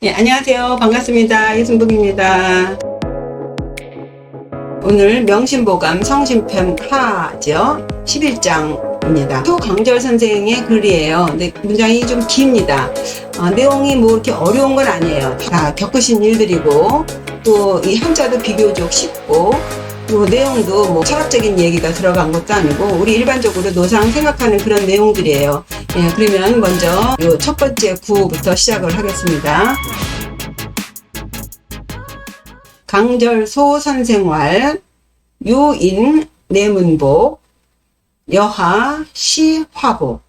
예, 안녕하세요. 반갑습니다. 이순복입니다. 오늘 명심보감 성심편 하죠. 11장입니다. 소강절 선생의 글이에요. 근데 문장이 좀 깁니다. 내용이 뭐 이렇게 어려운 건 아니에요. 다 겪으신 일들이고, 또 이 한자도 비교적 쉽고, 또 내용도 뭐 철학적인 얘기가 들어간 것도 아니고, 우리 일반적으로 노상 생각하는 그런 내용들이에요. 예, 그러면 먼저 요 첫 번째 구부터 시작을 하겠습니다. 강절소 선생활, 유인 내문복, 여하 시화복,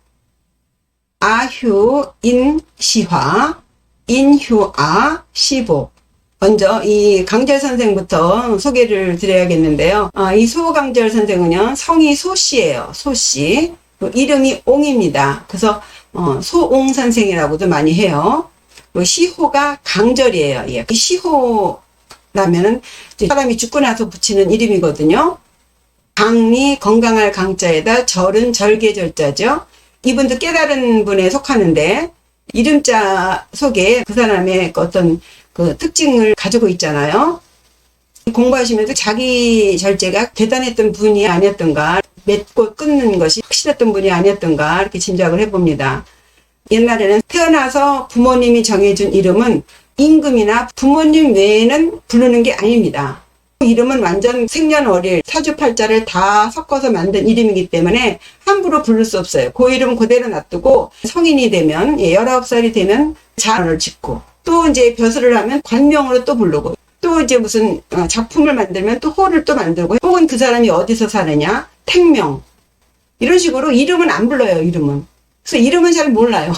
아휴 인시화, 인휴아 시복. 먼저 이 강절 선생부터 소개를 드려야겠는데요. 이 소강절 선생은요, 성이 소씨예요. 소씨. 이름이 옹입니다. 그래서 소옹 선생이라고도 많이 해요. 시호가 강절이에요. 예. 시호라면은 사람이 죽고 나서 붙이는 이름이거든요. 강이 건강할 강자에다 절은 절개절자죠. 이분도 깨달은 분에 속하는데 이름자 속에 그 사람의 어떤 그 특징을 가지고 있잖아요. 공부하시면서 자기 절제가 대단했던 분이 아니었던가, 맺고 끊는 것이 확실했던 분이 아니었던가 이렇게 짐작을 해봅니다. 옛날에는 태어나서 부모님이 정해준 이름은 임금이나 부모님 외에는 부르는 게 아닙니다. 이름은 완전 생년월일, 사주팔자를 다 섞어서 만든 이름이기 때문에 함부로 부를 수 없어요. 그 이름 그대로 놔두고 성인이 되면 19살이 되면 자언을 짓고, 또 이제 벼슬을 하면 관명으로 또 부르고, 또 이제 무슨 작품을 만들면 또 호를 또 만들고, 혹은 그 사람이 어디서 사느냐, 택명, 이런 식으로 이름은 안 불러요. 이름은. 그래서 이름은 잘 몰라요.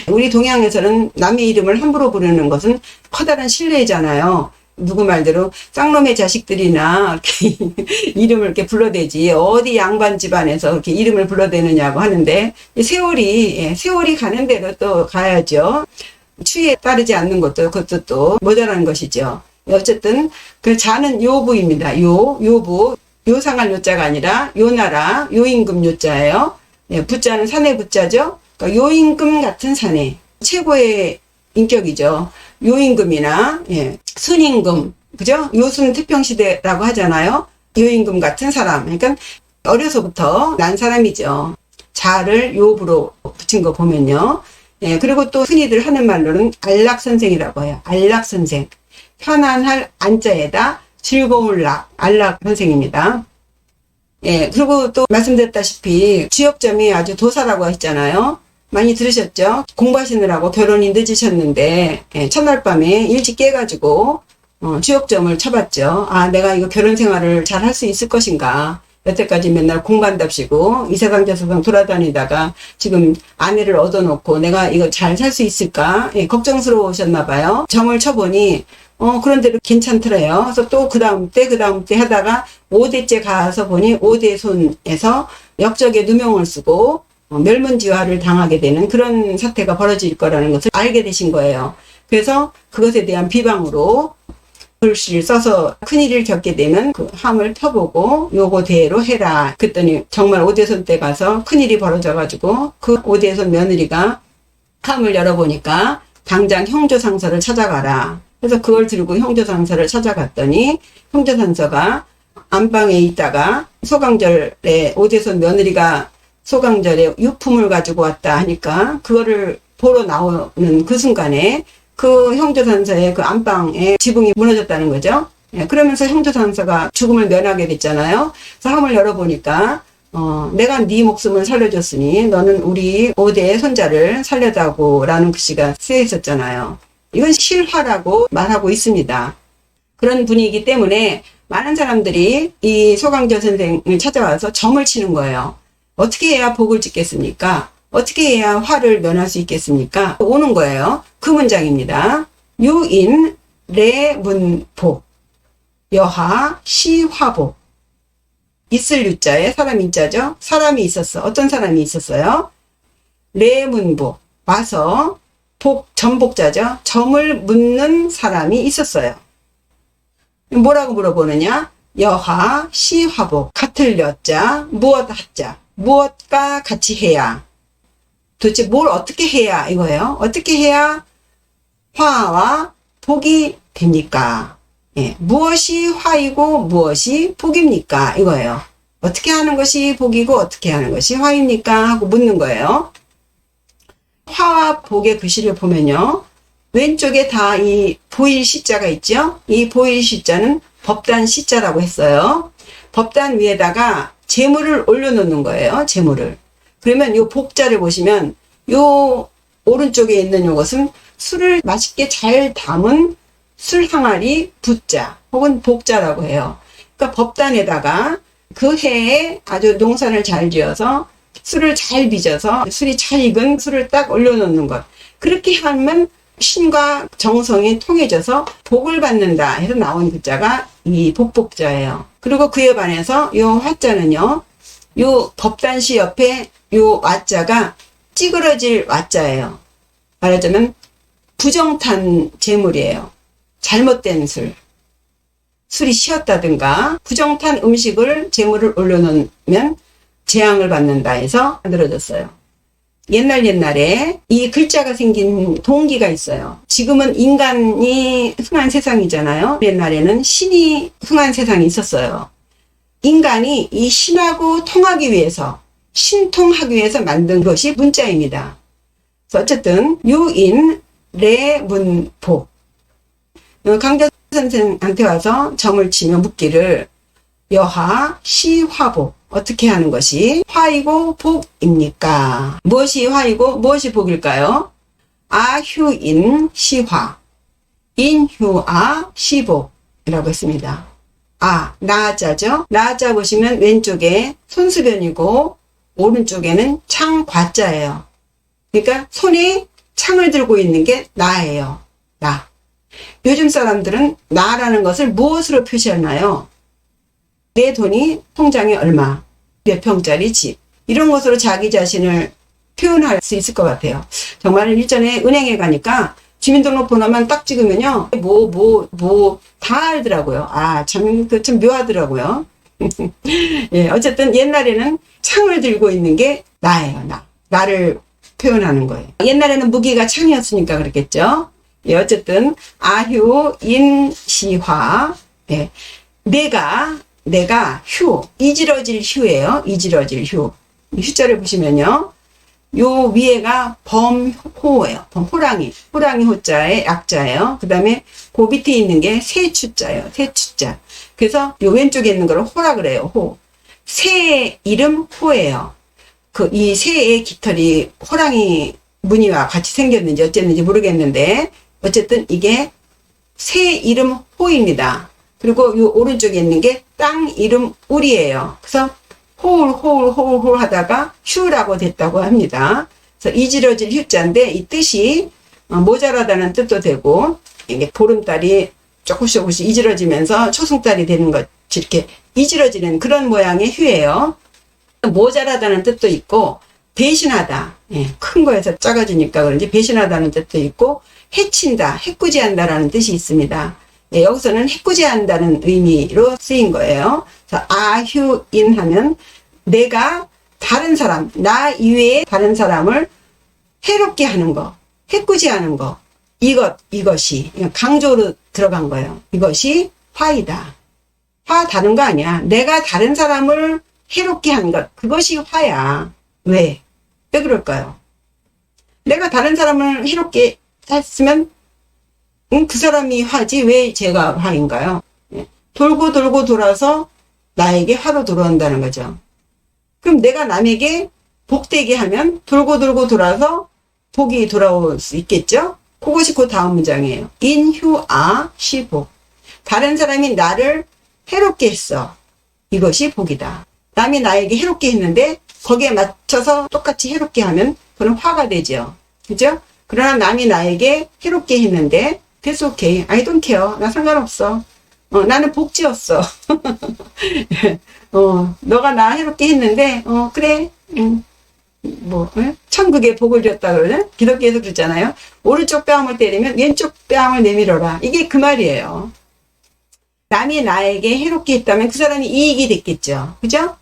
우리 동양에서는 남의 이름을 함부로 부르는 것은 커다란 신뢰잖아요. 누구 말대로 쌍놈의 자식들이나 이렇게 이름을 이렇게 불러대지 어디 양반 집안에서 이렇게 이름을 불러대느냐고 하는데, 세월이 가는 대로 또 가야죠. 추위에 따르지 않는 것도 그것도 또 모자란 것이죠. 어쨌든 그 자는 요부입니다. 요부, 요상할 요자가 아니라 요나라 요임금 요자예요. 부자는 사내 부자죠. 그러니까 요임금 같은 사내, 최고의 인격이죠. 요임금이나 순임금, 그죠? 요순 태평시대라고 하잖아요. 요임금 같은 사람. 그러니까 어려서부터 난 사람이죠. 자를 요부로 붙인 거 보면요. 그리고 또 흔히들 하는 말로는 안락선생이라고 해요. 안락선생. 편안할 안자에다 즐거울 락, 안락 선생입니다. 그리고 또 말씀드렸다시피 취업점이 아주 도사라고 했잖아요. 많이 들으셨죠? 공부하시느라고 결혼이 늦으셨는데 첫날 밤에 일찍 깨가지고 취업점을 쳐봤죠. 내가 이거 결혼 생활을 잘 할 수 있을 것인가. 여태까지 맨날 공부한답시고 이 세상 저 세상 돌아다니다가 지금 아내를 얻어놓고 내가 이거 잘 살 수 있을까? 걱정스러우셨나 봐요. 점을 쳐보니 그런대로 괜찮더래요. 그래서 또 그 다음 때 하다가 5대째 가서 보니 5대 손에서 역적의 누명을 쓰고 멸문지화를 당하게 되는 그런 사태가 벌어질 거라는 것을 알게 되신 거예요. 그래서 그것에 대한 비방으로 글씨를 써서 큰일을 겪게 되면 그 함을 펴보고 요거대로 해라. 그랬더니 정말 오대손 때 가서 큰일이 벌어져가지고 그 오대손 며느리가 함을 열어보니까 당장 형조상서를 찾아가라. 그래서 그걸 들고 형조상서를 찾아갔더니 형조상서가 안방에 있다가 소강절에 오대손 며느리가 소강절에 유품을 가지고 왔다 하니까 그거를 보러 나오는 그 순간에 그 형조산서의 그 안방에 지붕이 무너졌다는 거죠. 그러면서 형조산서가 죽음을 면하게 됐잖아요. 그래서 함을 열어보니까 내가 네 목숨을 살려줬으니 너는 우리 5대의 손자를 살려다고 라는 글씨가 쓰여 있었잖아요. 이건 실화라고 말하고 있습니다. 그런 분위기 때문에 많은 사람들이 이 소강절 선생을 찾아와서 점을 치는 거예요. 어떻게 해야 복을 짓겠습니까? 어떻게 해야 화를 면할 수 있겠습니까? 오는 거예요. 그 문장입니다. 유인 레문복, 여하 시화복. 있을 유자에 사람 인자죠. 사람이 있었어. 어떤 사람이 있었어요? 레문복, 와서 복, 점복자죠. 점을 묻는 사람이 있었어요. 뭐라고 물어보느냐? 여하 시화복, 같을 여자 무엇 하자, 무엇과 같이 해야, 도대체 뭘 어떻게 해야 이거예요. 어떻게 해야 화와 복이 됩니까? 예, 무엇이 화이고 무엇이 복입니까? 이거예요. 어떻게 하는 것이 복이고 어떻게 하는 것이 화입니까? 하고 묻는 거예요. 화와 복의 글씨를 보면요. 왼쪽에 다 이 보일 시자가 있죠? 이 보일 시자는 법단 시자라고 했어요. 법단 위에다가 재물을 올려놓는 거예요. 재물을. 그러면 요 복자를 보시면 요 오른쪽에 있는 요것은 술을 맛있게 잘 담은 술 항아리 붓자 혹은 복자라고 해요. 그러니까 법단에다가 그 해에 아주 농사를 잘 지어서 술을 잘 빚어서 술이 잘 익은 술을 딱 올려놓는 것. 그렇게 하면 신과 정성이 통해져서 복을 받는다 해서 나온 글자가 이 복복자예요. 그리고 그에 반해서 요 화자는요. 요 법단시 옆에 요 와자가 찌그러질 와자예요. 말하자면 부정탄 재물이에요. 잘못된 술. 술이 쉬었다든가 부정탄 음식을 재물을 올려놓으면 재앙을 받는다 해서 만들어졌어요. 옛날에 이 글자가 생긴 동기가 있어요. 지금은 인간이 흥한 세상이잖아요. 옛날에는 신이 흥한 세상이 있었어요. 인간이 이 신하고 통하기 위해서, 신통하기 위해서 만든 것이 문자입니다. 그래서 어쨌든 유인, 레문복. 강자 선생한테 와서 점을 치며 묻기를 여하, 시화복. 어떻게 하는 것이 화이고 복입니까? 무엇이 화이고 무엇이 복일까요? 아휴인 시화, 인휴아 시복이라고 했습니다. 나자죠. 나자 보시면 왼쪽에 손수변이고 오른쪽에는 창과자예요. 그러니까 손에 창을 들고 있는 게 나예요. 나. 요즘 사람들은 나라는 것을 무엇으로 표시하나요? 내 돈이 통장에 얼마, 몇 평짜리 집, 이런 것으로 자기 자신을 표현할 수 있을 것 같아요. 정말 일전에 은행에 가니까 주민등록번호만 딱 찍으면요, 다 알더라고요. 참 묘하더라고요. 예, 어쨌든 옛날에는 창을 들고 있는 게 나예요, 나를 표현하는 거예요. 옛날에는 무기가 창이었으니까 그랬겠죠. 예, 어쨌든, 아휴, 인, 시화, 예, 내가 휴, 이지러질 휴예요. 이지러질 휴. 이 휴자를 보시면요. 요 위에가 범호예요. 호랑이 호자의 약자예요. 그 다음에 그 밑에 있는 게 새추자예요. 새추자. 그래서 요 왼쪽에 있는 걸 호라 그래요. 호. 새의 이름 호예요. 이 새의 깃털이 호랑이 무늬와 같이 생겼는지 어쨌는지 모르겠는데 어쨌든 이게 새 이름 호입니다. 그리고 요 오른쪽에 있는 게 땅 이름 우리예요. 그래서 홀 하다가 휴라고 됐다고 합니다. 그래서 이지러질 휴자인데 이 뜻이 모자라다는 뜻도 되고 이게 보름달이 조금씩 이지러지면서 초승달이 되는 것 이렇게 이지러지는 그런 모양의 휴예요. 모자라다는 뜻도 있고 배신하다. 예, 큰 거에서 작아지니까 그런지 배신하다는 뜻도 있고 해친다, 해꾸지한다라는 뜻이 있습니다. 예, 여기서는 해꾸지한다는 의미로 쓰인 거예요. 그래서 아휴인 하면 내가 다른 사람, 나 이외에 다른 사람을 해롭게 하는 거, 해꾸지하는 거, 이것이 강조로 들어간 거예요. 이것이 화이다. 화 다른 거 아니야. 내가 다른 사람을 해롭게 하는 것, 그것이 화야. 왜 그럴까요? 내가 다른 사람을 해롭게 했으면 그 사람이 화지 왜 제가 화인가요? 돌고 돌아서 나에게 화로 돌아온다는 거죠. 그럼 내가 남에게 복되게 하면 돌고 돌아서 복이 돌아올 수 있겠죠? 그것이 그 다음 문장이에요. 인휴아 시복. 다른 사람이 나를 해롭게 했어. 이것이 복이다. 남이 나에게 해롭게 했는데 거기에 맞춰서 똑같이 해롭게 하면 그건 화가 되죠. 그죠? 그러나 남이 나에게 해롭게 했는데 That's okay. I don't care. 나 상관없어. 나는 복지였어. 너가 나 해롭게 했는데, 그래. 천국에 복을 줬다 그러냐? 기독교에서 그러잖아요. 오른쪽 뺨을 때리면 왼쪽 뺨을 내밀어라. 이게 그 말이에요. 남이 나에게 해롭게 했다면 그 사람이 이익이 됐겠죠. 그죠?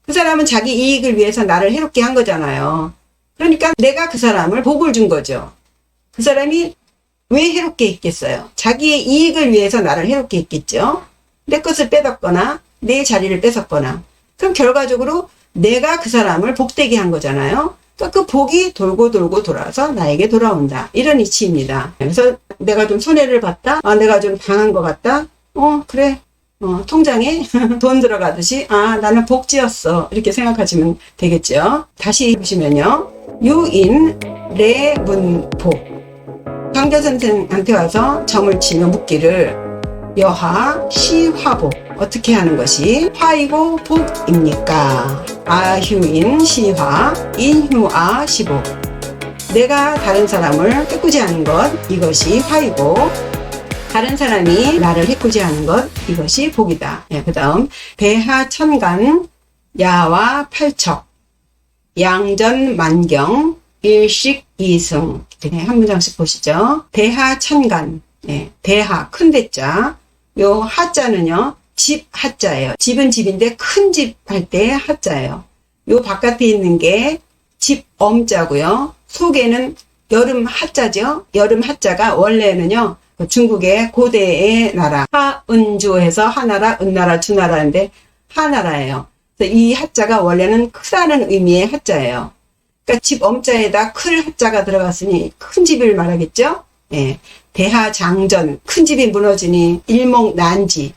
그 사람은 자기 이익을 위해서 나를 해롭게 한 거잖아요. 그러니까 내가 그 사람을 복을 준 거죠. 그 사람이 왜 해롭게 했겠어요? 자기의 이익을 위해서 나를 해롭게 했겠죠. 내 것을 빼앗거나 내 자리를 뺏었거나, 그럼 결과적으로 내가 그 사람을 복되게 한 거잖아요. 그러니까 그 복이 돌고 돌고 돌아서 나에게 돌아온다, 이런 이치입니다. 그래서 내가 좀 손해를 봤다, 내가 좀 당한 것 같다, 그래, 통장에 돈 들어가듯이 나는 복지였어, 이렇게 생각하시면 되겠죠. 다시 보시면요, 유인 레문복, 강자 선생한테 와서 점을 치며 묻기를 여하 시화복, 어떻게 하는 것이 화이고 복입니까? 아휴인 시화, 인휴아 시복. 내가 다른 사람을 해꾸지 하는 것, 이것이 화이고, 다른 사람이 나를 해꾸지 하는 것, 이것이 복이다. 그 다음 대하천간 야와 팔척 양전만경 일식이승. 한 문장씩 보시죠. 대하천간, 대하 큰 대자, 요 하자는요 집 하자예요. 집은 집인데 큰 집 할 때 하자예요. 요 바깥에 있는 게 집 엄자고요. 속에는 여름 하자죠. 여름 하자가 원래는요 중국의 고대의 나라 하은주에서 하나라, 은나라, 주나라인데 하나라예요. 그래서 이 하자가 원래는 크다는 의미의 하자예요. 그러니까 집 엄자에다 클 하자가 들어갔으니 큰 집을 말하겠죠. 대하장전, 큰 집이 무너지니 일목난지,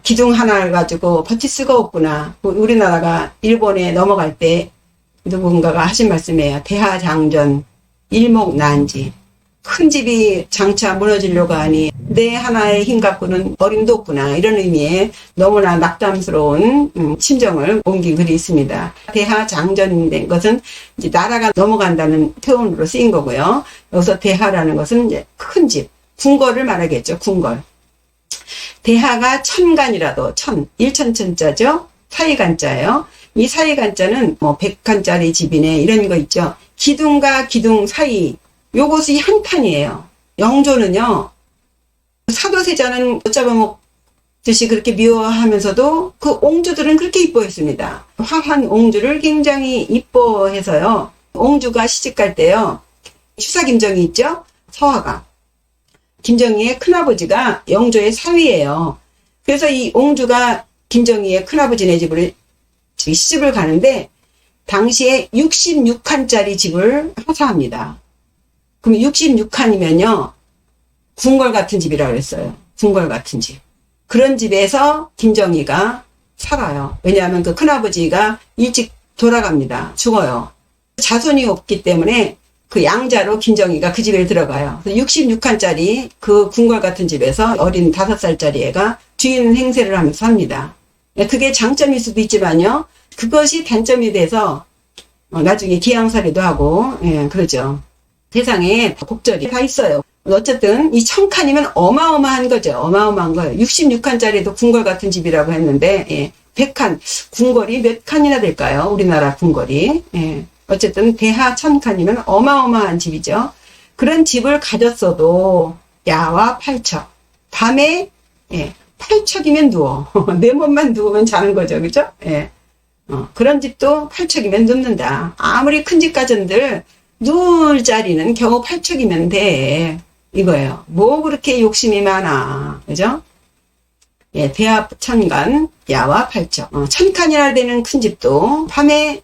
기둥 하나를 가지고 버틸 수가 없구나. 우리나라가 일본에 넘어갈 때 누군가가 하신 말씀이에요. 대하장전, 일목난지. 큰 집이 장차 무너지려고 하니 내 하나의 힘 갖고는 어림도 없구나, 이런 의미의 너무나 낙담스러운 심정을 옮긴 글이 있습니다. 대하장전인 것은 이제 나라가 넘어간다는 표현으로 쓰인 거고요. 여기서 대하라는 것은 이제 큰 집, 궁궐을 말하겠죠. 궁궐. 대하가 천간이라도, 일천천자죠. 사이간자예요. 이 사이간자는 뭐 100칸짜리 집이네, 이런 거 있죠. 기둥과 기둥 사이, 요것이 한 칸이에요. 영조는요, 사도세자는 잡아먹듯이 그렇게 미워하면서도 그 옹주들은 그렇게 이뻐했습니다. 화한 옹주를 굉장히 이뻐해서요, 옹주가 시집갈 때요, 추사 김정희 있죠? 서화가. 김정희의 큰아버지가 영조의 사위예요. 그래서 이 옹주가 김정희의 큰아버지네 집을 시집을 가는데 당시에 66칸짜리 집을 하사합니다. 그럼 66칸이면요 궁궐 같은 집이라고 그랬어요. 궁궐 같은 집. 그런 집에서 김정희가 살아요. 왜냐하면 그 큰아버지가 일찍 돌아갑니다. 죽어요. 자손이 없기 때문에 그 양자로 김정희가 그 집에 들어가요. 66칸짜리 그 궁궐 같은 집에서 어린 5살짜리 애가 주인 행세를 하면서 삽니다. 그게 장점일 수도 있지만요, 그것이 단점이 돼서 나중에 기양살이도 하고, 그러죠. 세상에 곡절이 다 있어요. 어쨌든 이 1000칸이면 어마어마한 거죠. 어마어마한 거예요. 66칸짜리도 궁궐 같은 집이라고 했는데 100칸, 궁궐이 몇 칸이나 될까요? 우리나라 궁궐이. 어쨌든 대하 1000칸이면 어마어마한 집이죠. 그런 집을 가졌어도 야와 팔척, 밤에 8척이면 누워. 내 몸만 누우면 자는 거죠. 그죠? 그런 집도 8척이면 눕는다. 아무리 큰 집 가전들 누울 자리는 겨우 8척이면 돼. 이거예요. 뭐 그렇게 욕심이 많아. 그죠? 대하 천간, 야와 8척. 1000칸이나 되는 큰 집도 밤에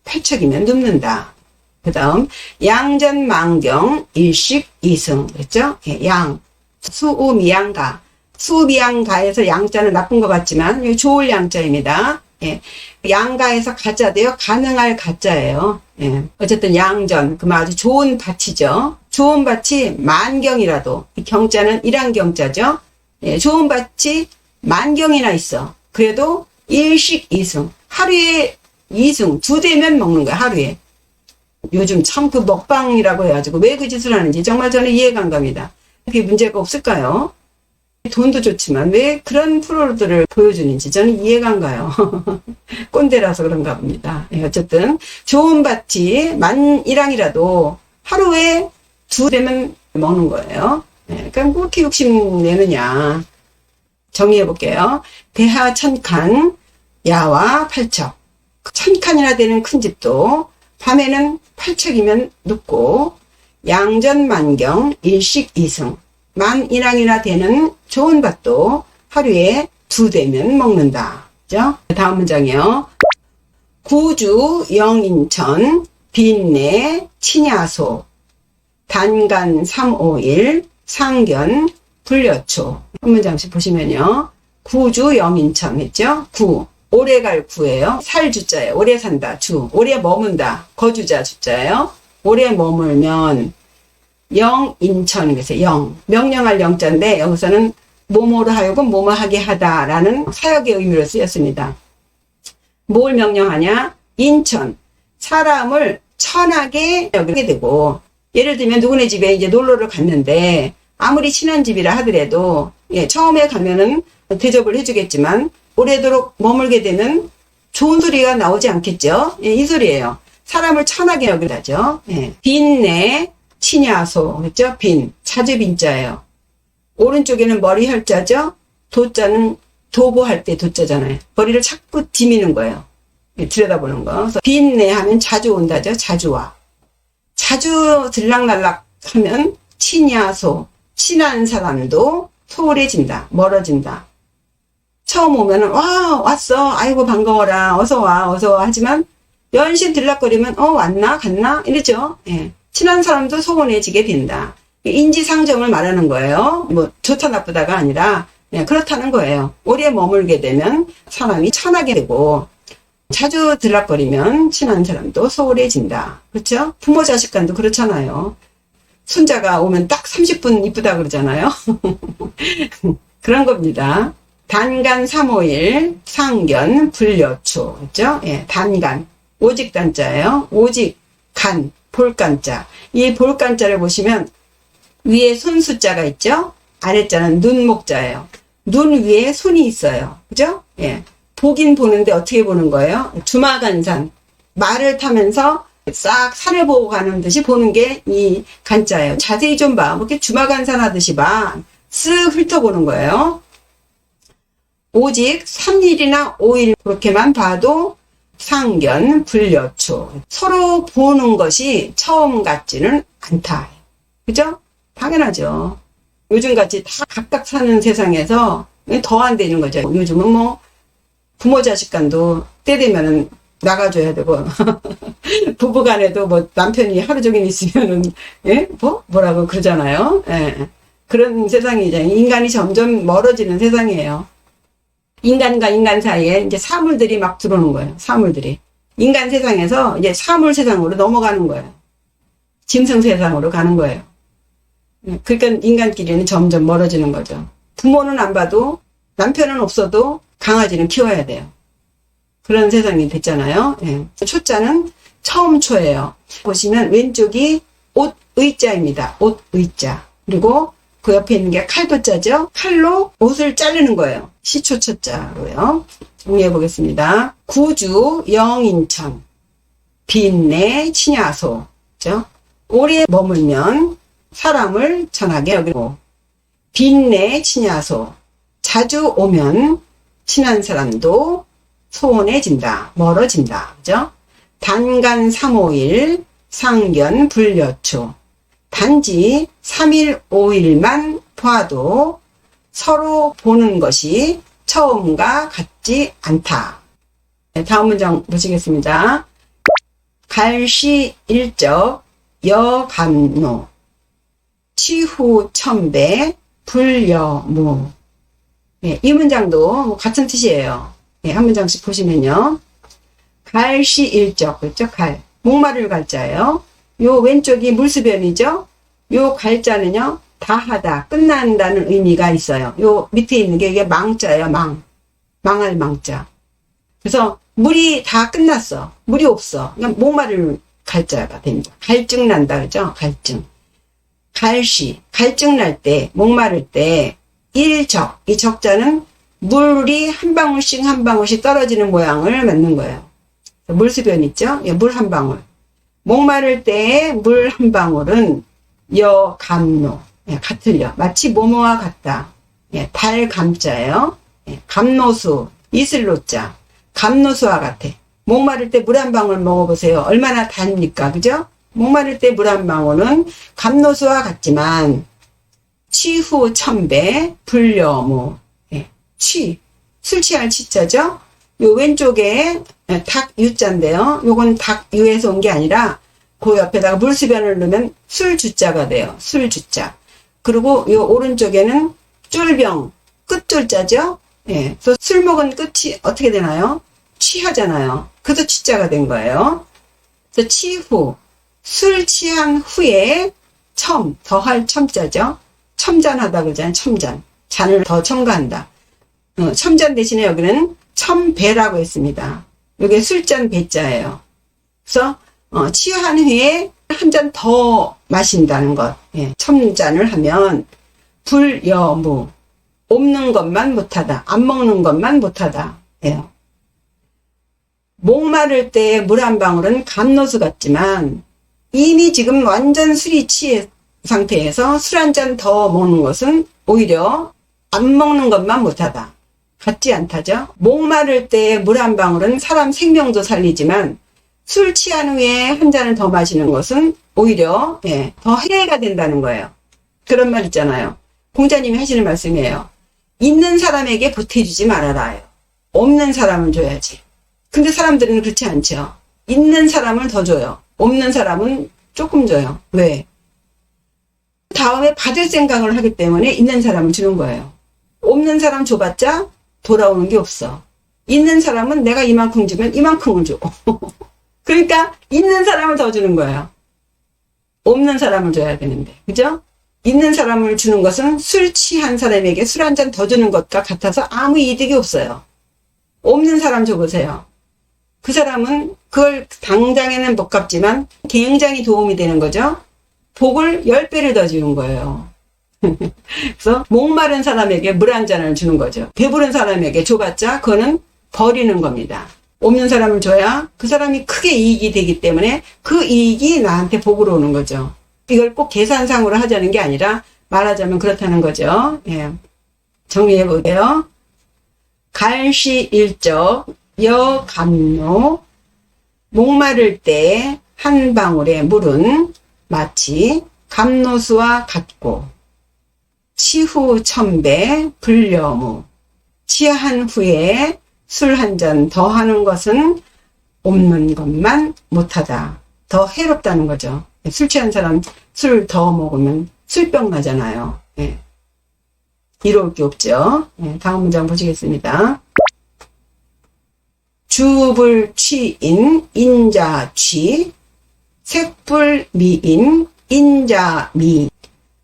8척이면 눕는다. 그 다음, 양전만경, 일식, 이승. 그랬죠? 양, 수우미양가. 수미양가에서 양자는 나쁜 것 같지만 좋을 양자입니다. 양가에서 가자돼요. 가능할 가자예요. 어쨌든 양전, 그럼 아주 좋은 밭이죠. 좋은 밭이 만경이라도, 이 경자는 일한경자죠. 좋은 밭이 만경이나 있어. 그래도 일식 이승, 하루에 2승, 2대면 먹는 거야, 하루에. 요즘 참 그 먹방이라고 해가지고 왜 그 짓을 하는지 정말 저는 이해가 안 갑니다. 그게 문제가 없을까요? 돈도 좋지만 왜 그런 프로들을 보여주는지 저는 이해가 안 가요. 꼰대라서 그런가 봅니다. 어쨌든 좋은 밭이 만일항이라도 하루에 2대면 먹는 거예요. 그러니까 뭐 그렇게 욕심내느냐. 정리해 볼게요. 대하 1000칸, 야와 8척. 1000칸이나 되는 큰 집도 밤에는 8척이면 눕고, 양전만경 일식이승. 만인왕이나 되는 좋은 밭도 하루에 2대면 먹는다. 그죠? 다음 문장이요. 구주 영인천 빈내 친야소 단간 351 상견 불려초. 한 문장씩 보시면요. 구주 영인천 했죠? 구. 오래 갈 구예요. 살 주자예요. 오래 산다. 주. 오래 머문다. 거주자 주자예요. 오래 머물면 영인천. 그래서 영. 명령할 영자인데 여기서는 뭐뭐로 하여금 뭐뭐 하게 하다라는 사역의 의미로 쓰였습니다. 뭘 명령하냐? 인천. 사람을 천하게 여기게 되고, 예를 들면 누구네 집에 이제 놀러를 갔는데 아무리 친한 집이라 하더라도 처음에 가면은 대접을 해주겠지만 오래도록 머물게 되면 좋은 소리가 나오지 않겠죠. 이 소리예요. 사람을 천하게 여기다죠. 빈내 친야소. 그렇죠? 빈. 자주 빈자예요. 오른쪽에는 머리 혈자죠. 도자는 도보할 때 도자잖아요. 머리를 자꾸 디미는 거예요. 들여다보는 거. 그래서 빈내 하면 자주 온다죠. 자주 와. 자주 들락날락 하면 친야소. 친한 사람도 소홀해진다. 멀어진다. 처음 오면은 와 왔어. 아이고 반가워라. 어서 와. 하지만 연신 들락거리면 왔나 갔나 이러죠. 친한 사람도 소원해지게 된다. 인지상정을 말하는 거예요. 뭐 좋다 나쁘다가 아니라 그렇다는 거예요. 오래 머물게 되면 사람이 천하게 되고 자주 들락거리면 친한 사람도 소홀해진다. 그렇죠? 부모 자식 간도 그렇잖아요. 손자가 오면 딱 30분 이쁘다 그러잖아요. 그런 겁니다. 단간 351 상견 불려초. 그렇죠? 단간. 오직 단자예요. 오직 간. 볼간자. 이 볼간자를 보시면 위에 손 숫자가 있죠? 아랫자는 눈목자예요. 눈 위에 손이 있어요. 그죠? 보긴 보는데 어떻게 보는 거예요? 주마간산. 말을 타면서 싹 산을 보고 가는 듯이 보는 게 이 간자예요. 자세히 좀 봐. 뭐 이렇게 주마간산 하듯이 봐. 쓱 훑어보는 거예요. 오직 3일이나 5일 그렇게만 봐도 상견 불려초. 서로 보는 것이 처음 같지는 않다. 그죠? 당연하죠. 요즘같이 다 각각 사는 세상에서 더 안 되는 거죠. 요즘은 뭐 부모 자식 간도 때 되면은 나가줘야 되고 부부간에도 뭐 남편이 하루 종일 있으면은 뭐라고 그러잖아요. 그런 세상이죠. 인간이 점점 멀어지는 세상이에요. 인간과 인간 사이에 이제 사물들이 막 들어오는 거예요. 사물들이. 인간 세상에서 이제 사물 세상으로 넘어가는 거예요. 짐승 세상으로 가는 거예요. 그러니까 인간끼리는 점점 멀어지는 거죠. 부모는 안 봐도 남편은 없어도 강아지는 키워야 돼요. 그런 세상이 됐잖아요. 초자는 처음 초예요. 보시면 왼쪽이 옷 의자입니다. 옷 의자. 그리고 그 옆에 있는 게 칼도자죠. 칼로 옷을 자르는 거예요. 시초초자로요. 정리해 보겠습니다. 구주 영인천 빈내 친야소. 그죠? 오래 머물면 사람을 천하게 여기고 빈내 친야소. 자주 오면 친한 사람도 소원해진다. 멀어진다. 그죠? 단간 351 상견 불려초. 단지 3일 5일만 봐도 서로 보는 것이 처음과 같지 않다. 다음 문장 보시겠습니다. 갈시 일적 여감노 치후 천배 불여무. 이 문장도 같은 뜻이에요. 한 문장씩 보시면요. 갈시 일적. 그렇죠? 갈. 목마를 갈자예요. 요 왼쪽이 물수변이죠. 요 갈자는요. 다하다. 끝난다는 의미가 있어요. 요 밑에 있는 게 이게 망자예요. 망할 망자. 그래서 물이 다 끝났어. 물이 없어. 그냥 목마를 갈자가 됩니다. 갈증 난다. 그죠? 갈증. 갈시. 갈증 날 때, 목마를 때, 일적. 이 적자는 물이 한 방울씩 한 방울씩 떨어지는 모양을 만든 거예요. 물수변 있죠? 물 한 방울. 목마를 때의 물 한 방울은 여감노. 같으려. 마치 뭐뭐와 같다. 달감자예요. 감노수. 이슬로자. 감노수와 같아. 목마를 때 물 한 방울 먹어보세요. 얼마나 답니까? 그죠? 목마를 때 물 한 방울은 감노수와 같지만 취후 천배 불여무. 예, 술 취할 취자죠. 요 왼쪽에 닭 유자인데요. 요건 닭 유에서 온 게 아니라 그 옆에다가 물수변을 넣으면 술 주자가 돼요. 술 주자. 그리고 요 오른쪽에는 쫄병 끝졸자죠. 예, 그래서 술 먹은 끝이 어떻게 되나요? 취하잖아요. 그래서 취자가 된 거예요. 그래서 취후, 술 취한 후에 더할 첨자죠. 첨잔하다 그러잖아요. 첨잔. 잔을 더 첨가한다. 첨잔 대신에 여기는 첨배라고 했습니다. 이게 술잔 배자예요. 그래서 취한 후에 한 잔 더 마신다는 것. 예, 첨잔을 하면 불여무. 없는 것만 못하다. 안 먹는 것만 못하다. 예요. 목마를 때 물 한 방울은 감노수 같지만 이미 지금 완전 술이 취해 상태에서 술 한 잔 더 먹는 것은 오히려 안 먹는 것만 못하다. 같지 않다죠. 목마를 때 물 한 방울은 사람 생명도 살리지만 술 취한 후에 한 잔을 더 마시는 것은 오히려 더 해가 된다는 거예요. 그런 말 있잖아요. 공자님이 하시는 말씀이에요. 있는 사람에게 보태주지 말아라. 없는 사람을 줘야지. 근데 사람들은 그렇지 않죠. 있는 사람을 더 줘요. 없는 사람은 조금 줘요. 왜? 다음에 받을 생각을 하기 때문에 있는 사람을 주는 거예요. 없는 사람 줘봤자 돌아오는 게 없어. 있는 사람은 내가 이만큼 주면 이만큼을 줘. 그러니까 있는 사람을 더 주는 거예요. 없는 사람을 줘야 되는데. 그죠? 있는 사람을 주는 것은 술 취한 사람에게 술 한 잔 더 주는 것과 같아서 아무 이득이 없어요. 없는 사람 줘보세요. 그 사람은 그걸 당장에는 못 갚지만 굉장히 도움이 되는 거죠. 복을 10배를 더 주는 거예요. 그래서 목마른 사람에게 물 한 잔을 주는 거죠. 배부른 사람에게 줘봤자 그거는 버리는 겁니다. 없는 사람을 줘야 그 사람이 크게 이익이 되기 때문에 그 이익이 나한테 복으로 오는 거죠. 이걸 꼭 계산상으로 하자는 게 아니라 말하자면 그렇다는 거죠. 예. 정리해 볼게요. 갈시일적 여감노. 목마를 때 한 방울의 물은 마치 감노수와 같고 취후 천배 불여무. 취한 후에 술 한 잔 더 하는 것은 없는 것만 못하다. 더 해롭다는 거죠. 술 취한 사람 술 더 먹으면 술병 나잖아요. 예. 이로울 게 없죠. 예. 다음 문장 보시겠습니다. 주불취인 인자취, 색불미인 인자미.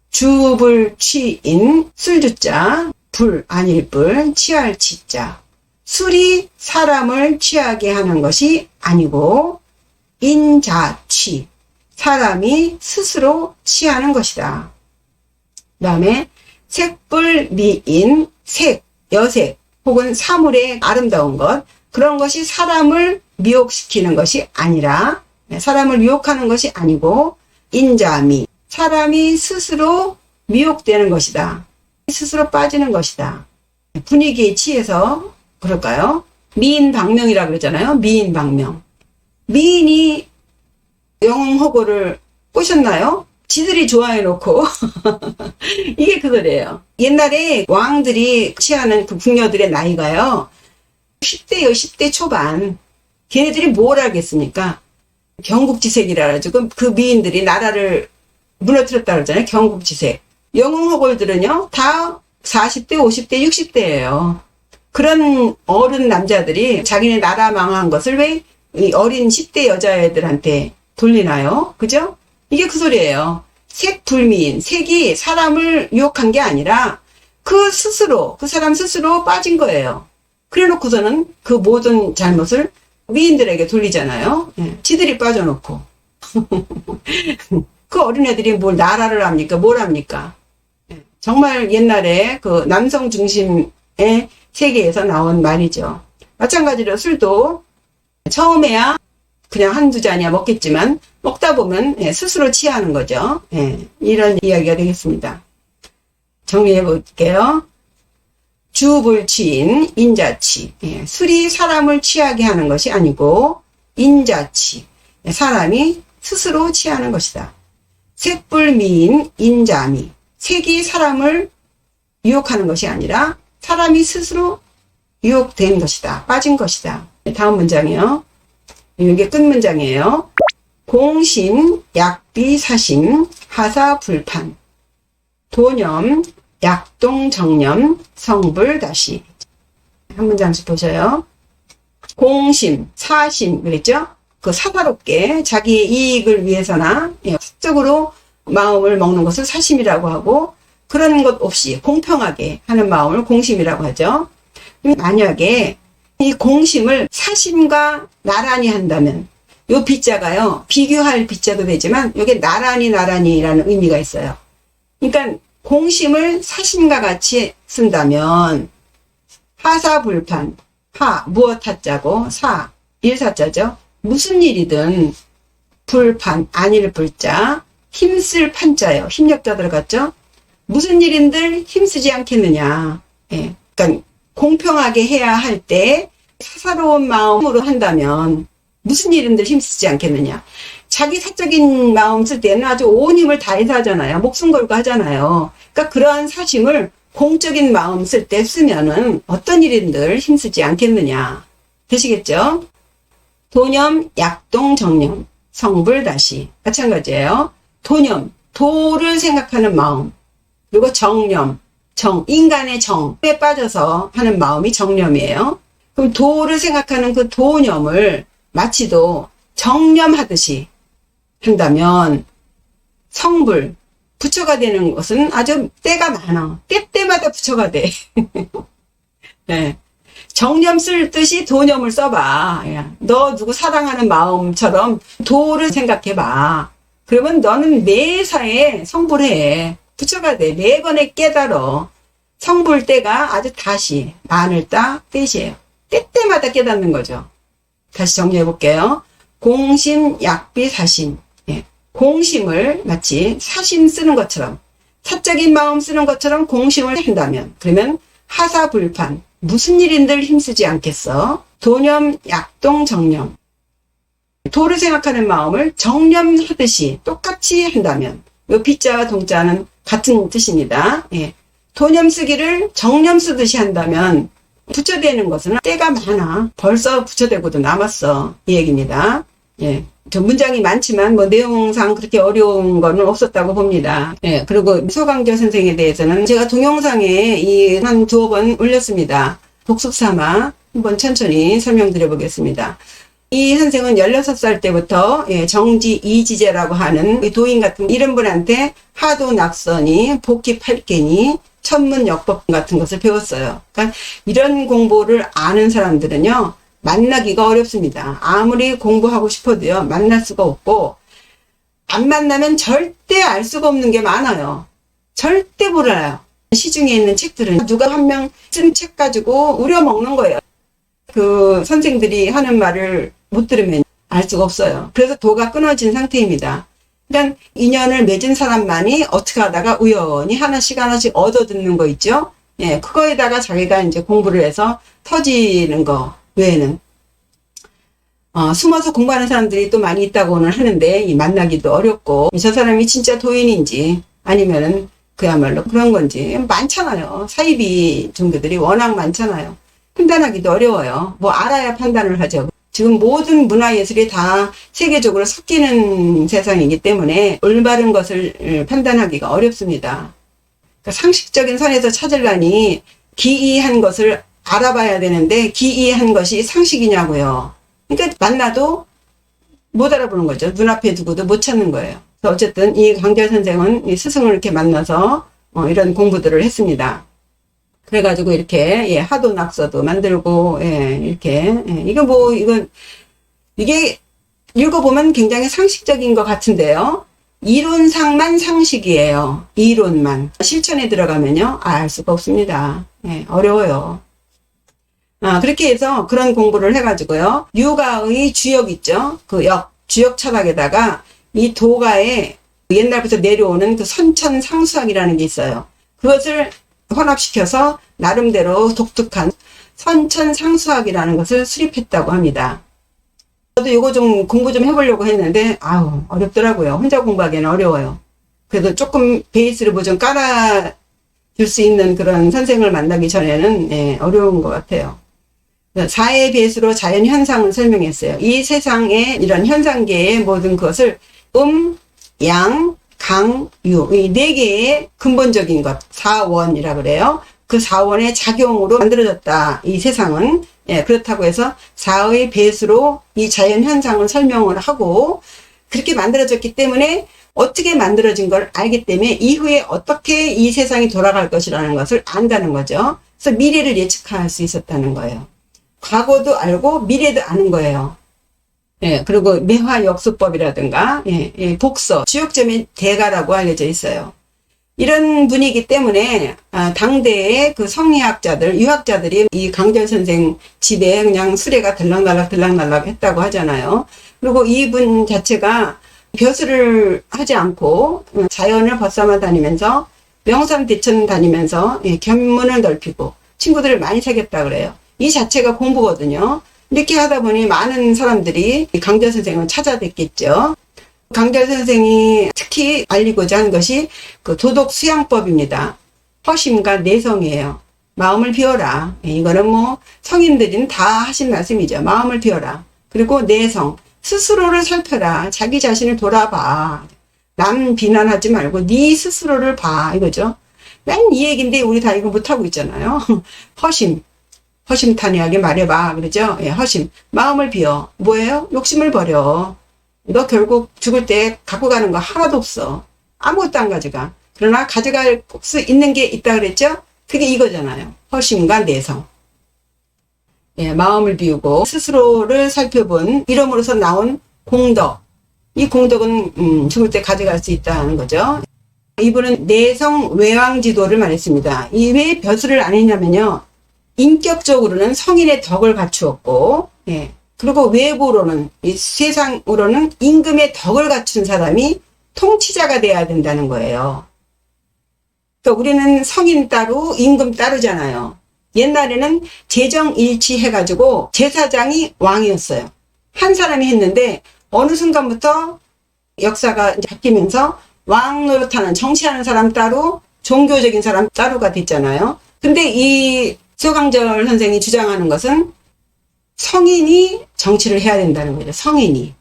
주불취인 술주자, 불 아닐 불, 취할 취자. 술이 사람을 취하게 하는 것이 아니고 인자취, 사람이 스스로 취하는 것이다. 그 다음에 색불미인, 색, 여색 혹은 사물의 아름다운 것, 그런 것이 사람을 미혹시키는 것이 아니라, 사람을 유혹하는 것이 아니고 인자미, 사람이 스스로 미혹되는 것이다. 스스로 빠지는 것이다. 분위기에 취해서 그럴까요? 미인방명이라고 그러잖아요. 미인방명. 미인이 영웅호고를 꼬셨나요? 지들이 좋아해놓고 이게 그거래요. 옛날에 왕들이 취하는 그 궁녀들의 나이가요 10대요 10대 초반. 걔네들이 뭘 알겠습니까? 경국지색이라 가지고 그 미인들이 나라를 무너뜨렸다 그러잖아요. 경국지색. 영웅호골들은요 다 40대 50대 60대예요. 그런 어른 남자들이 자기네 나라 망한 것을 왜 이 어린 10대 여자애들한테 돌리나요? 그죠? 이게 그 소리예요. 색불미인, 색이 사람을 유혹한 게 아니라 그 스스로, 그 사람 스스로 빠진 거예요. 그래 놓고서는 그 모든 잘못을 미인들에게 돌리잖아요. 예, 지들이 빠져놓고. 그 어린애들이 뭘 나라를 합니까? 뭘 합니까? 예, 정말 옛날에 그 남성 중심의 세계에서 나온 말이죠. 마찬가지로 술도 처음에야 그냥 한두 잔이야 먹겠지만 먹다 보면 스스로 취하는 거죠. 이런 이야기가 되겠습니다. 정리해 볼게요. 주불취인 인자취. 술이 사람을 취하게 하는 것이 아니고 인자취. 사람이 스스로 취하는 것이다. 색불미인 인자미. 색이 사람을 유혹하는 것이 아니라 사람이 스스로 유혹된 것이다. 빠진 것이다. 다음 문장이요. 이게 끝 문장이에요. 공심, 약비, 사심, 하사불판, 도념, 약동, 정념, 성불, 다시. 한 문장씩 보셔요. 공심, 사심, 그랬죠? 그 사사롭게 자기의 이익을 위해서나 사적으로 마음을 먹는 것을 사심이라고 하고, 그런 것 없이 공평하게 하는 마음을 공심이라고 하죠. 만약에 이 공심을 사심과 나란히 한다면, 요 비자가요, 비교할 비자도 되지만, 요게 나란히라는 의미가 있어요. 그러니까 공심을 사심과 같이 쓴다면, 하사불판, 하, 무엇 하자고, 사, 일사자죠. 무슨 일이든, 불판, 아닐 불자, 힘쓸 판자요. 힘력자 들어갔죠? 무슨 일인들 힘쓰지 않겠느냐. 예. 그러니까 공평하게 해야 할 때 사사로운 마음으로 한다면 무슨 일인들 힘쓰지 않겠느냐. 자기 사적인 마음 쓸 때는 아주 온 힘을 다해서 하잖아요. 목숨 걸고 하잖아요. 그러니까 그러한 사심을 공적인 마음 쓸 때 쓰면은 어떤 일인들 힘쓰지 않겠느냐. 되시겠죠? 도념, 약동, 정념, 성불, 다시. 마찬가지예요. 도념, 도를 생각하는 마음. 그리고 정념, 인간의 정에 빠져서 하는 마음이 정념이에요. 그럼 도를 생각하는 그 도념을 마치도 정념하듯이 한다면 성불, 부처가 되는 것은 아주 때가 많아. 때때마다 부처가 돼. 네. 정념 쓸 듯이 도념을 써봐. 야, 너 누구 사랑하는 마음처럼 도를 생각해봐. 그러면 너는 매사에 성불해. 부처가 돼. 매번에 깨달어. 성불 때가 아주 다시 마늘 따 때시에요. 때때마다 깨닫는 거죠. 다시 정리해 볼게요. 공심, 약비, 사심. 예. 공심을 마치 사심 쓰는 것처럼, 사적인 마음 쓰는 것처럼 공심을 한다면, 그러면 하사불판, 무슨 일인들 힘쓰지 않겠어? 도념, 약동, 정념. 도를 생각하는 마음을 정념하듯이 똑같이 한다면, 이 비자와 동자는 같은 뜻입니다. 예. 도념 쓰기를 정념 쓰듯이 한다면 부처되는 것은 때가 많아. 벌써 부처되고도 남았어. 이 얘기입니다. 예. 저 문장이 많지만 뭐 내용상 그렇게 어려운 거는 없었다고 봅니다. 예. 그리고 소강절 선생에 대해서는 제가 동영상에 한 두어 번 올렸습니다. 복습 삼아 한번 천천히 설명드려 보겠습니다. 이 선생은 16살 때부터 정지 이지제라고 하는 도인 같은 이런 분한테 하도 낙선이, 복기 8개니, 천문역법 같은 것을 배웠어요. 그러니까 이런 공부를 아는 사람들은요, 만나기가 어렵습니다. 아무리 공부하고 싶어도요, 만날 수가 없고, 안 만나면 절대 알 수가 없는 게 많아요. 절대 몰라요. 시중에 있는 책들은 누가 한 명 쓴 책 가지고 우려먹는 거예요. 그 선생들이 하는 말을 못 들으면 알 수가 없어요. 그래서 도가 끊어진 상태입니다. 그러니까 인연을 맺은 사람만이 어떻게 하다가 우연히 하나씩 얻어 듣는 거 있죠? 예, 그거에다가 자기가 이제 공부를 해서 터지는 거 외에는, 숨어서 공부하는 사람들이 또 많이 있다고는 하는데, 만나기도 어렵고, 저 사람이 진짜 도인인지, 아니면은 그야말로 그런 건지, 많잖아요. 사이비 종교들이 워낙 많잖아요. 판단하기도 어려워요. 뭐 알아야 판단을 하죠. 지금 모든 문화예술이 다 세계적으로 섞이는 세상이기 때문에 올바른 것을 판단하기가 어렵습니다. 그러니까 상식적인 선에서 찾으려니 기이한 것을 알아봐야 되는데 기이한 것이 상식이냐고요. 그러니까 만나도 못 알아보는 거죠. 눈앞에 두고도 못 찾는 거예요. 그래서 어쨌든 이 강절 선생은 이 스승을 이렇게 만나서 이런 공부들을 했습니다. 그래가지고 이렇게 하도 낙서도 만들고 이렇게 이게 읽어보면 굉장히 상식적인 것 같은데요. 이론상만 상식이에요. 이론만. 실천에 들어가면요 알 수가 없습니다. 어려워요. 그렇게 해서 그런 공부를 해가지고요, 유가의 주역 있죠. 그 주역 철학에다가 이 도가의 옛날부터 내려오는 그 선천상수학이라는 게 있어요. 그것을 혼합시켜서 나름대로 독특한 선천상수학이라는 것을 수립했다고 합니다. 저도 이거 좀 공부 좀 해보려고 했는데 아우 어렵더라고요. 혼자 공부하기는 어려워요. 그래도 조금 베이스를 뭐 좀 깔아 줄 수 있는 그런 선생을 만나기 전에는 예, 어려운 것 같아요. 4의 베이스로 자연 현상을 설명했어요. 이 세상의 이런 현상계의 모든 것을 양, 강, 유, 이 4개의 근본적인 것, 4원이라 그래요. 그 4원의 작용으로 만들어졌다. 이 세상은. 예, 그렇다고 해서 4의 베이스로 이 자연 현상을 설명을 하고 그렇게 만들어졌기 때문에 어떻게 만들어진 걸 알기 때문에 이후에 어떻게 이 세상이 돌아갈 것이라는 것을 안다는 거죠. 그래서 미래를 예측할 수 있었다는 거예요. 과거도 알고 미래도 아는 거예요. 예, 그리고 매화역수법이라든가, 예, 복서, 주역점의 대가라고 알려져 있어요. 이런 분이기 때문에, 당대의 그 성리학자들, 유학자들이 이 강절 선생 집에 그냥 수레가 들락날락 했다고 하잖아요. 그리고 이분 자체가 벼슬을 하지 않고 자연을 벗삼아 다니면서 명삼대천 다니면서 예, 견문을 넓히고 친구들을 많이 사귀었다 그래요. 이 자체가 공부거든요. 이렇게 하다 보니 많은 사람들이 강절 선생을 찾아뵙겠죠. 강절 선생이 특히 알리고자 한 것이 그 도덕 수양법입니다. 허심과 내성이에요. 마음을 비워라. 이거는 뭐 성인들은 다 하신 말씀이죠. 마음을 비워라. 그리고 내성, 스스로를 살펴라. 자기 자신을 돌아봐. 남 비난하지 말고 네 스스로를 봐. 이거죠. 맨 이 얘기인데 우리 다 이거 못하고 있잖아요. 허심탄회하게 말해봐. 그러죠? 예, 허심. 마음을 비워. 뭐예요? 욕심을 버려. 너 결국 죽을 때 갖고 가는 거 하나도 없어. 아무것도 안 가져가. 그러나 가져갈 수 있는 게 있다 그랬죠? 그게 이거잖아요. 허심과 내성. 예, 마음을 비우고 스스로를 살펴본 이름으로서 나온 공덕. 이 공덕은 죽을 때 가져갈 수 있다는 거죠. 이분은 내성 외왕지도를 말했습니다. 이 왜 벼슬을 안 했냐면요. 인격적으로는 성인의 덕을 갖추었고, 예. 그리고 외부로는, 이 세상으로는 임금의 덕을 갖춘 사람이 통치자가 돼야 된다는 거예요. 그러니까 우리는 성인 따로, 임금 따르잖아요. 옛날에는 재정일치 해가지고 제사장이 왕이었어요. 한 사람이 했는데, 어느 순간부터 역사가 이제 바뀌면서 왕 노릇하는, 정치하는 사람 따로, 종교적인 사람 따로가 됐잖아요. 근데 이 소강절 선생이 주장하는 것은 성인이 정치를 해야 된다는 거죠. 성인이.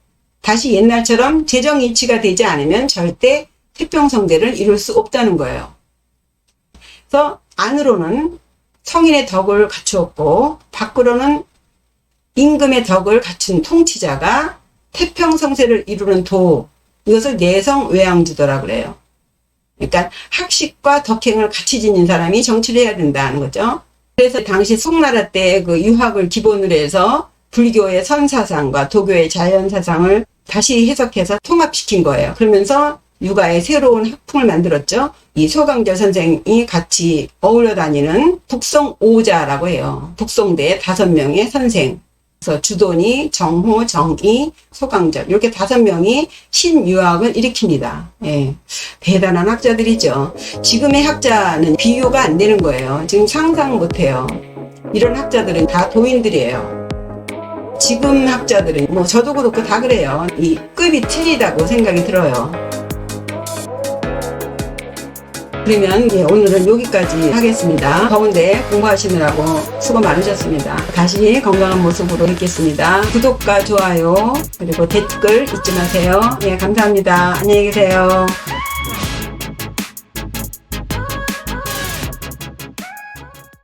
다시 옛날처럼 재정일치가 되지 않으면 절대 태평성대를 이룰 수 없다는 거예요. 그래서 안으로는 성인의 덕을 갖추었고 밖으로는 임금의 덕을 갖춘 통치자가 태평성세를 이루는 도, 이것을 내성외양지도라고 그래요. 그러니까 학식과 덕행을 같이 지닌 사람이 정치를 해야 된다는 거죠. 그래서 당시 송나라 때 그 유학을 기본으로 해서 불교의 선사상과 도교의 자연사상을 다시 해석해서 통합시킨 거예요. 그러면서 육아의 새로운 학풍을 만들었죠. 이 소강절 선생이 같이 어울려 다니는 북송오자라고 해요. 북송대의 5명의 선생. 그래서 주돈이, 정호, 정이, 소강절 이렇게 5명이 신유학을 일으킵니다. 예, 대단한 학자들이죠. 지금의 학자는 비교가 안 되는 거예요. 지금 상상 못해요. 이런 학자들은 다 도인들이에요. 지금 학자들은 뭐 저도 그렇고 다 그래요. 이 급이 틀리다고 생각이 들어요. 그러면 예, 오늘은 여기까지 하겠습니다. 더운데 공부하시느라고 수고 많으셨습니다. 다시 건강한 모습으로 뵙겠습니다. 구독과 좋아요 그리고 댓글 잊지 마세요. 예, 감사합니다. 안녕히 계세요.